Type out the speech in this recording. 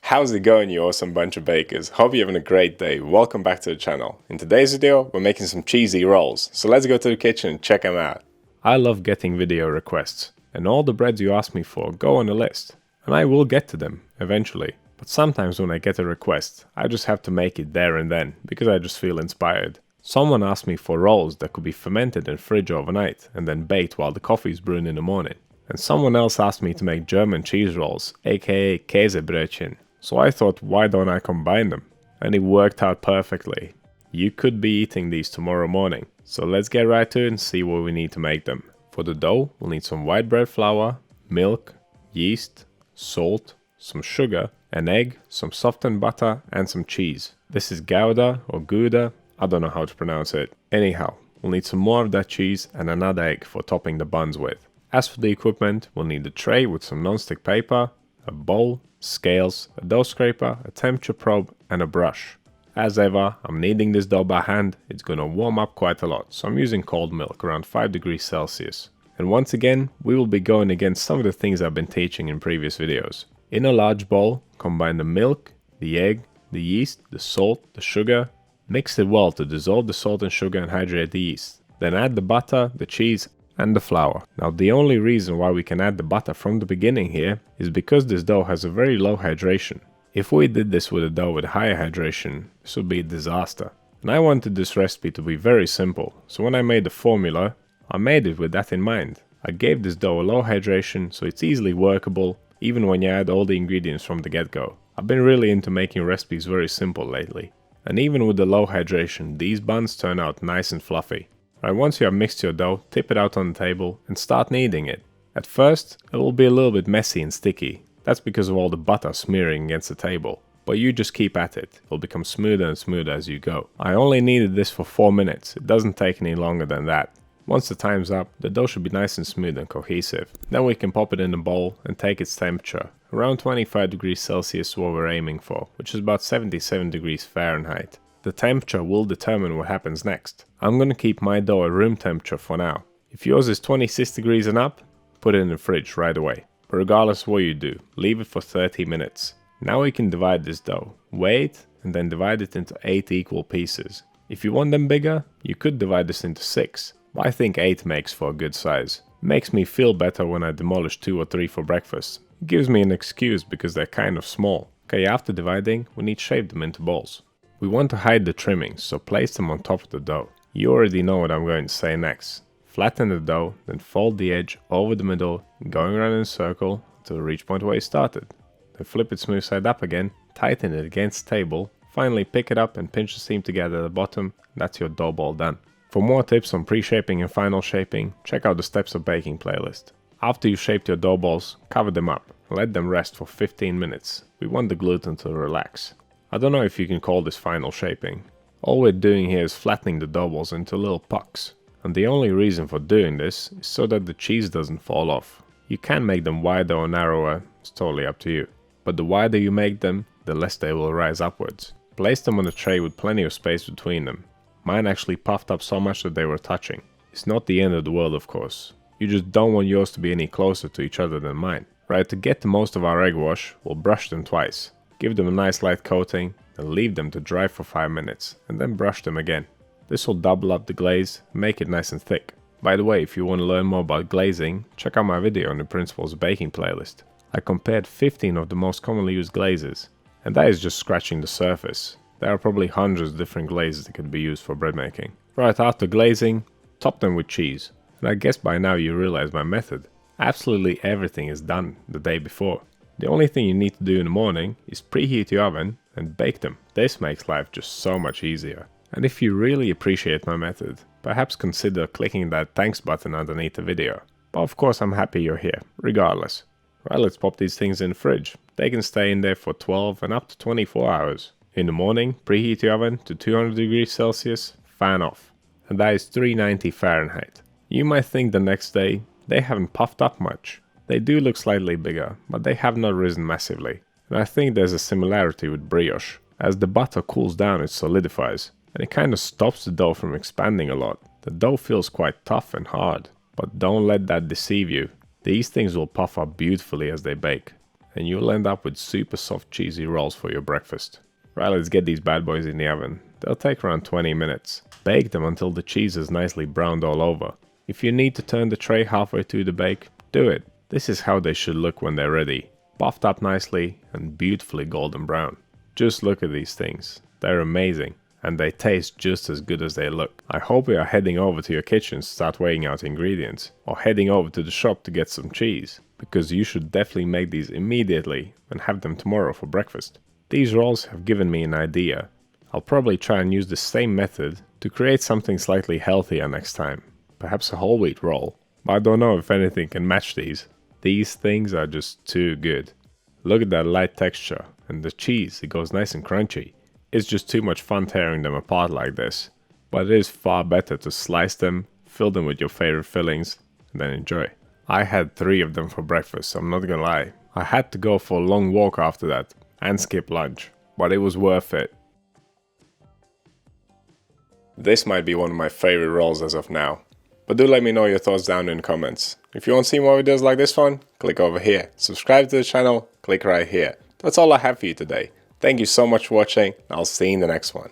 How's it going, you awesome bunch of bakers? Hope you're having a great day. Welcome back to the channel. In today's video, we're making some cheesy rolls. So let's go to the kitchen and check them out. I love getting video requests, and all the breads you ask me for go on the list. And I will get to them, eventually. But sometimes when I get a request, I just have to make it there and then, because I just feel inspired. Someone asked me for rolls that could be fermented in fridge overnight, and then baked while the coffee is brewing in the morning. And someone else asked me to make German cheese rolls, aka Käsebrötchen. So I thought, why don't I combine them? And it worked out perfectly. You could be eating these tomorrow morning. So let's get right to it and see what we need to make them. For the dough, we'll need some white bread flour, milk, yeast, salt, some sugar, an egg, some softened butter, and some cheese. This is Gouda or Gouda, I don't know how to pronounce it. Anyhow, we'll need some more of that cheese and another egg for topping the buns with. As for the equipment, we'll need a tray with some non-stick paper, a bowl, scales, a dough scraper, a temperature probe, and a brush. As ever, I'm kneading this dough by hand. It's gonna warm up quite a lot, so I'm using cold milk around 5 degrees Celsius. And once again, we will be going against some of the things I've been teaching in previous videos. In a large bowl, combine the milk, the egg, the yeast, the salt, the sugar. Mix it well to dissolve the salt and sugar and hydrate the yeast. Then add the butter, the cheese, and the flour. Now the only reason why we can add the butter from the beginning here is because this dough has a very low hydration. If we did this with a dough with higher hydration, this would be a disaster. And I wanted this recipe to be very simple, so when I made the formula, I made it with that in mind. I gave this dough a low hydration so it's easily workable even when you add all the ingredients from the get-go. I've been really into making recipes very simple lately. And even with the low hydration, these buns turn out nice and fluffy. Right, once you have mixed your dough, tip it out on the table and start kneading it. At first, it will be a little bit messy and sticky. That's because of all the butter smearing against the table. But you just keep at it. It'll become smoother and smoother as you go. I only needed this for 4 minutes. It doesn't take any longer than that. Once the time's up, the dough should be nice and smooth and cohesive. Then we can pop it in a bowl and take its temperature. Around 25 degrees Celsius is what we're aiming for, which is about 77 degrees Fahrenheit. The temperature will determine what happens next. I'm gonna keep my dough at room temperature for now. If yours is 26 degrees and up, put it in the fridge right away. But regardless of what you do, leave it for 30 minutes. Now we can divide this dough, weigh it, and then divide it into 8 equal pieces. If you want them bigger, you could divide this into 6, but I think 8 makes for a good size. It makes me feel better when I demolish 2 or 3 for breakfast. It gives me an excuse because they're kind of small. Okay, after dividing, we need to shape them into balls. We want to hide the trimmings, so place them on top of the dough. You already know what I'm going to say next. Flatten the dough, then fold the edge over the middle, going around in a circle until the reach point where you started. Then flip it smooth side up again, tighten it against the table, finally pick it up and pinch the seam together at the bottom. That's your dough ball done. For more tips on pre-shaping and final shaping, check out the Steps of Baking playlist. After you've shaped your dough balls, cover them up and let them rest for 15 minutes. We want the gluten to relax. I don't know if you can call this final shaping. All we're doing here is flattening the dough balls into little pucks. And the only reason for doing this is so that the cheese doesn't fall off. You can make them wider or narrower, it's totally up to you. But the wider you make them, the less they will rise upwards. Place them on a tray with plenty of space between them. Mine actually puffed up so much that they were touching. It's not the end of the world, of course. You just don't want yours to be any closer to each other than mine. Right, to get the most of our egg wash, we'll brush them twice. Give them a nice light coating, and leave them to dry for 5 minutes, and then brush them again. This will double up the glaze, and make it nice and thick. By the way, if you want to learn more about glazing, check out my video on the Principles of Baking playlist. I compared 15 of the most commonly used glazes, and that is just scratching the surface. There are probably hundreds of different glazes that could be used for bread making. Right after glazing, top them with cheese. And I guess by now you realize my method. Absolutely everything is done the day before. The only thing you need to do in the morning is preheat your oven and bake them. This makes life just so much easier. And if you really appreciate my method, perhaps consider clicking that thanks button underneath the video. But of course I'm happy you're here, regardless. Right, let's pop these things in the fridge. They can stay in there for 12 and up to 24 hours. In the morning, preheat your oven to 200 degrees Celsius, fan off. And that is 390 Fahrenheit. You might think the next day, they haven't puffed up much. They do look slightly bigger, but they have not risen massively. And I think there's a similarity with brioche. As the butter cools down, it solidifies, and it kind of stops the dough from expanding a lot. The dough feels quite tough and hard, but don't let that deceive you. These things will puff up beautifully as they bake. and you'll end up with super soft cheesy rolls for your breakfast. Right, let's get these bad boys in the oven. They'll take around 20 minutes. Bake them until the cheese is nicely browned all over. If you need to turn the tray halfway through the bake, do it. This is how they should look when they're ready. Puffed up nicely and beautifully golden brown. Just look at these things. They're amazing. And they taste just as good as they look. I hope you are heading over to your kitchen to start weighing out ingredients, or heading over to the shop to get some cheese, because you should definitely make these immediately and have them tomorrow for breakfast. These rolls have given me an idea. I'll probably try and use the same method to create something slightly healthier next time. Perhaps a whole wheat roll. But I don't know if anything can match these. These things are just too good. Look at that light texture, and the cheese, it goes nice and crunchy. It's just too much fun tearing them apart like this. But it is far better to slice them, fill them with your favorite fillings, and then enjoy. I had 3 of them for breakfast, I'm not gonna lie. I had to go for a long walk after that, and skip lunch, but it was worth it. This might be one of my favorite rolls as of now, but do let me know your thoughts down in the comments. If you want to see more videos like this one, click over here. Subscribe to the channel, click right here. That's all I have for you today. Thank you so much for watching, and I'll see you in the next one.